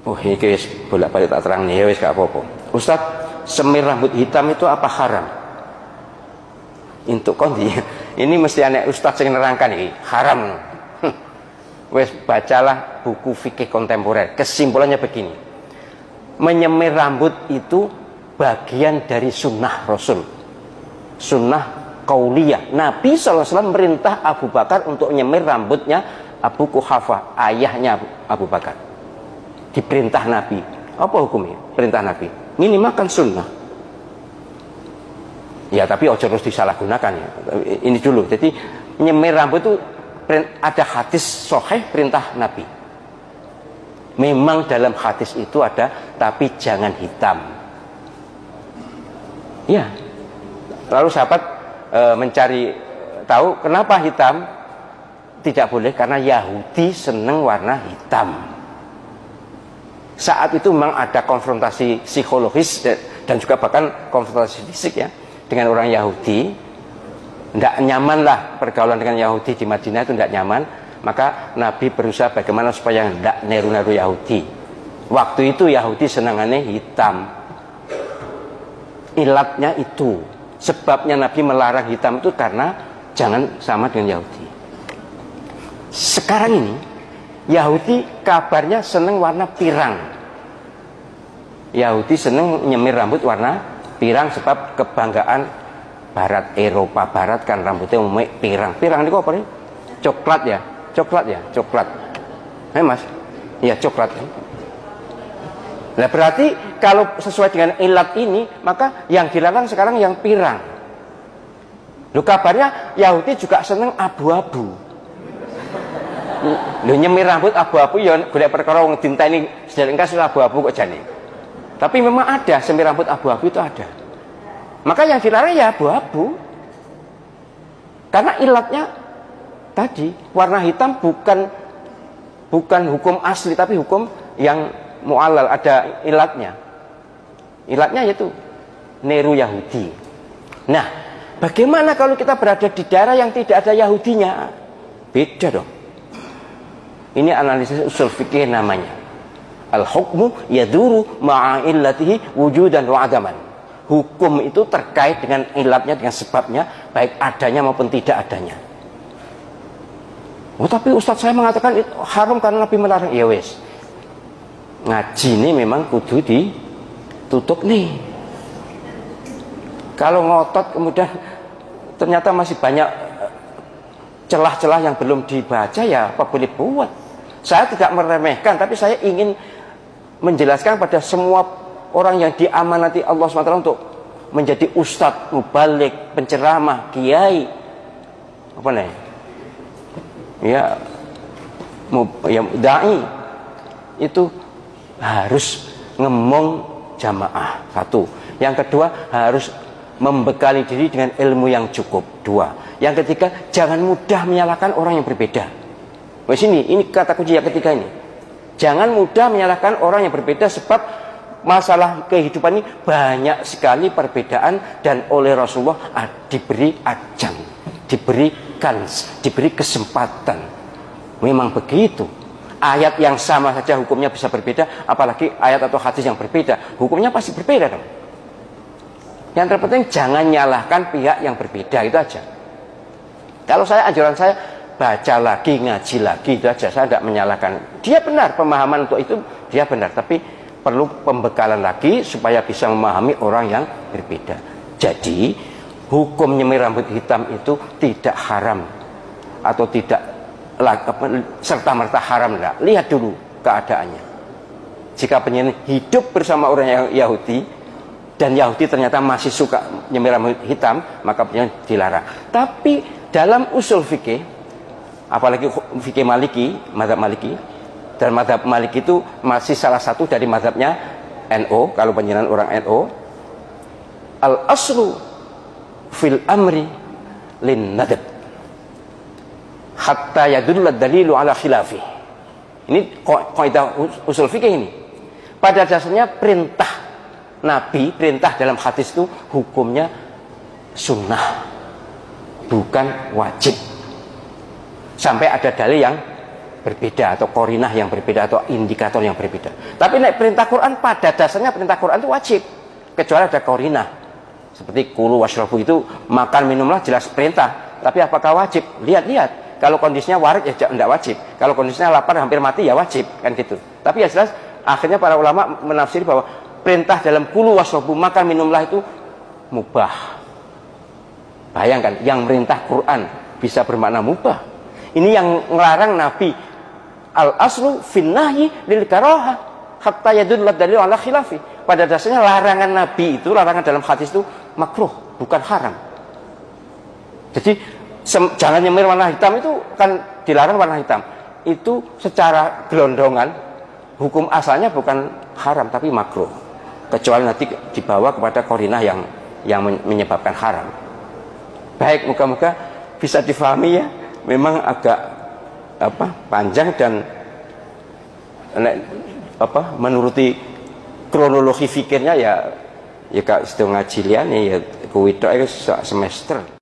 Oh, ini wis bolak-balik tak terang nih, ya wis gak apa-apa. Ustaz, semir rambut hitam itu apa haram? Untuk kondi, ini mesti anak ustaz yang nerangkan ini haram. Wes bacalah buku fikih kontemporer. Kesimpulannya begini: menyemir rambut itu bagian dari sunnah Rasul, sunnah qauliyah. Nabi SAW merintah Abu Bakar untuk menyemir rambutnya Abu Quhafah, ayahnya Abu Bakar. Diperintah Nabi. Apa hukumnya? Perintah Nabi. Ini makan sunnah. Ya, tapi ojo terus disalahgunakan ya. Ini dulu. Jadi menyemir rambut itu ada hadis sahih perintah Nabi. Memang dalam hadis itu ada, tapi jangan hitam. Ya. Lalu sahabat mencari tahu kenapa hitam. Tidak boleh karena Yahudi senang warna hitam. Saat itu memang ada konfrontasi psikologis dan juga bahkan konfrontasi fisik ya dengan orang Yahudi. Tidak nyaman lah pergaulan dengan Yahudi di Madinah, itu tidak nyaman. Maka Nabi berusaha bagaimana supaya tidak neru-neru Yahudi. Waktu itu Yahudi senangannya hitam. Ilatnya itu, sebabnya Nabi melarang hitam itu karena jangan sama dengan Yahudi. Sekarang ini Yahudi kabarnya seneng warna pirang. Yahudi seneng nyemir rambut warna pirang sebab kebanggaan Barat, Eropa Barat kan rambutnya umumnya pirang. Pirang itu apa nih? Coklat ya, coklat ya, coklat. Mas, iya coklat. Nah berarti kalau sesuai dengan ilat ini, maka yang dilarang sekarang yang pirang. Loh kabarnya Yahudi juga seneng abu-abu. Loh nyemir rambut abu-abu ya golek perkara wong dinteni sedherek abu-abu kok jane. Tapi memang ada semir rambut abu-abu itu ada. Maka yang dilarang ya abu-abu. Karena ilatnya tadi warna hitam bukan hukum asli tapi hukum yang mu'allal, ada ilatnya. Ilatnya yaitu niru Yahudi. Nah, bagaimana kalau kita berada di daerah yang tidak ada Yahudinya? Beda dong. Ini analisis usul fikih namanya. Al-hukmu yaduru ma'illatihi wujudan wa adaman. Hukum itu terkait dengan ilatnya, dengan sebabnya, baik adanya maupun tidak adanya. Oh tapi Ustadz saya mengatakan itu haram karena Nabi melarang. Ya wes, ngaji ini memang kudu ditutup nih. Kalau ngotot kemudian ternyata masih banyak celah-celah yang belum dibaca, ya apa boleh buat. Saya tidak meremehkan, tapi saya ingin menjelaskan pada semua orang yang diamanati Allah SWT untuk menjadi ustadz, mubalik, penceramah, kiai, apa nih? Ya dai itu harus ngemong jamaah. Satu. Yang kedua harus membekali diri dengan ilmu yang cukup. Dua. Yang ketiga jangan mudah menyalahkan orang yang berbeda. Wes ini kata kunci yang ketiga ini. Jangan mudah menyalahkan orang yang berbeda sebab masalah kehidupan ini banyak sekali perbedaan dan oleh Rasulullah diberi ajang, diberi kesempatan. Memang begitu. Ayat yang sama saja hukumnya bisa berbeda, apalagi ayat atau hadis yang berbeda, hukumnya pasti berbeda dong. Yang terpenting jangan nyalahkan pihak yang berbeda, itu aja. Kalau anjuran saya baca lagi, ngaji lagi, itu aja. Saya tidak menyalahkan. Dia benar, pemahaman untuk itu dia benar, tapi perlu pembekalan lagi supaya bisa memahami orang yang berbeda. Jadi hukum nyemir rambut hitam itu tidak haram atau tidak serta-merta haram. Enggak. Lihat dulu keadaannya. Jika penyanyi hidup bersama orang yang Yahudi dan Yahudi ternyata masih suka nyemir rambut hitam, maka penyanyi dilarang. Tapi dalam usul fikih, apalagi fikih Maliki, mazhab Maliki, dan mazhab Maliki itu masih salah satu dari mazhabnya NO, kalau penjelasan orang NO, al-aslu fil amri lin nadab hatta yadulla dalilu ala khilafi. Ini kaidah usul fikih ini. Pada dasarnya perintah Nabi, perintah dalam hadis itu hukumnya sunnah, bukan wajib. Sampai ada dalil yang berbeda, atau korinah yang berbeda, atau indikator yang berbeda. Tapi nek perintah Quran, pada dasarnya perintah Quran itu wajib, kecuali ada korinah. Seperti kulu washrabu itu, makan minumlah, jelas perintah. Tapi apakah wajib? Lihat-lihat. Kalau kondisinya warid ya tidak wajib. Kalau kondisinya lapar hampir mati ya wajib, kan gitu. Tapi ya jelas akhirnya para ulama menafsiri bahwa perintah dalam kulu washrabu, makan minumlah itu mubah. Bayangkan, yang merintah Quran bisa bermakna mubah. Ini yang melarang Nabi. Al-aslu finnahyi lil karaha hatta yadulla dalil ala khilafi. Pada dasarnya larangan Nabi itu, larangan dalam hadis itu makruh, bukan haram. Jadi jangan nyemir warna hitam itu kan dilarang warna hitam. Itu secara gelondongan hukum asalnya bukan haram tapi makruh. Kecuali nanti dibawa kepada korinah yang menyebabkan haram. Baik, moga-moga bisa difahami ya. Memang agak panjang dan menuruti kronologi fikirnya ya kak sedang ngaji liane ya kuwi tok semester.